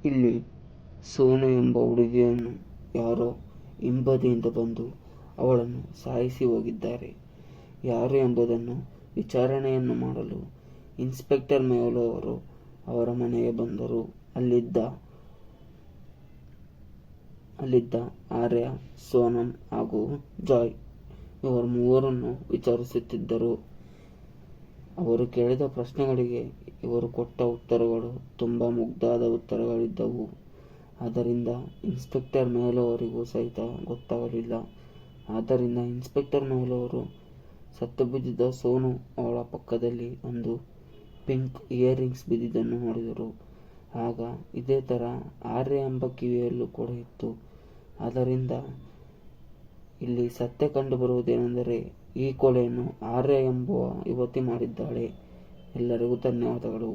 ಇಲ್ಲಿ ಸೋನು ಎಂಬ ಹುಡುಗಿಯನ್ನು ಯಾರೋ ಹಿಂಬದಿಯಿಂದ ಬಂದು ಅವಳನ್ನು ಸಾಯಿಸಿ ಹೋಗಿದ್ದಾರೆ. ಯಾರು ಎಂಬುದನ್ನು ವಿಚಾರಣೆಯನ್ನು ಮಾಡಲು ಇನ್ಸ್ಪೆಕ್ಟರ್ ಮೇಹುಲ್ ಅವರು ಅವರ ಮನೆಗೆ ಬಂದರು. ಅಲ್ಲಿದ್ದ ಆರ್ಯ, ಸೋನಂ ಹಾಗೂ ಜಾಯ್ ಇವರ ಮೂವರನ್ನು ವಿಚಾರಿಸುತ್ತಿದ್ದರು. ಅವರು ಕೇಳಿದ ಪ್ರಶ್ನೆಗಳಿಗೆ ಇವರು ಕೊಟ್ಟ ಉತ್ತರಗಳು ತುಂಬ ಮುಗ್ಧಾದ ಉತ್ತರಗಳಿದ್ದವು. ಆದ್ದರಿಂದ ಇನ್ಸ್ಪೆಕ್ಟರ್ ಮೇಹುಲ್ ಅವರಿಗೂ ಸಹಿತ ಗೊತ್ತಾಗಲಿಲ್ಲ. ಆದ್ದರಿಂದ ಇನ್ಸ್ಪೆಕ್ಟರ್ ಮೇಹುಲ್ ಅವರು ಸತ್ತು ಬಿದ್ದಿದ್ದ ಸೋನು ಅವಳ ಪಕ್ಕದಲ್ಲಿ ಒಂದು ಪಿಂಕ್ ಇಯರಿಂಗ್ಸ್ ಬಿದ್ದಿದ್ದನ್ನು ನೋಡಿದರು. ಆಗ ಇದೇ ಥರ ಆರ್ಯ ಎಂಬ ಕಿವಿಯಲ್ಲೂ ಕೂಡ ಇತ್ತು. ಆದ್ದರಿಂದ ಇಲ್ಲಿ ಸತ್ಯ ಕಂಡುಬರುವುದೇನೆಂದರೆ ಈ ಕೊಲೆಯನ್ನು ಆರ್ಯ ಎಂಬುವ ಯುವತಿ ಮಾಡಿದ್ದಾಳೆ. ಎಲ್ಲರಿಗೂ ಧನ್ಯವಾದಗಳು.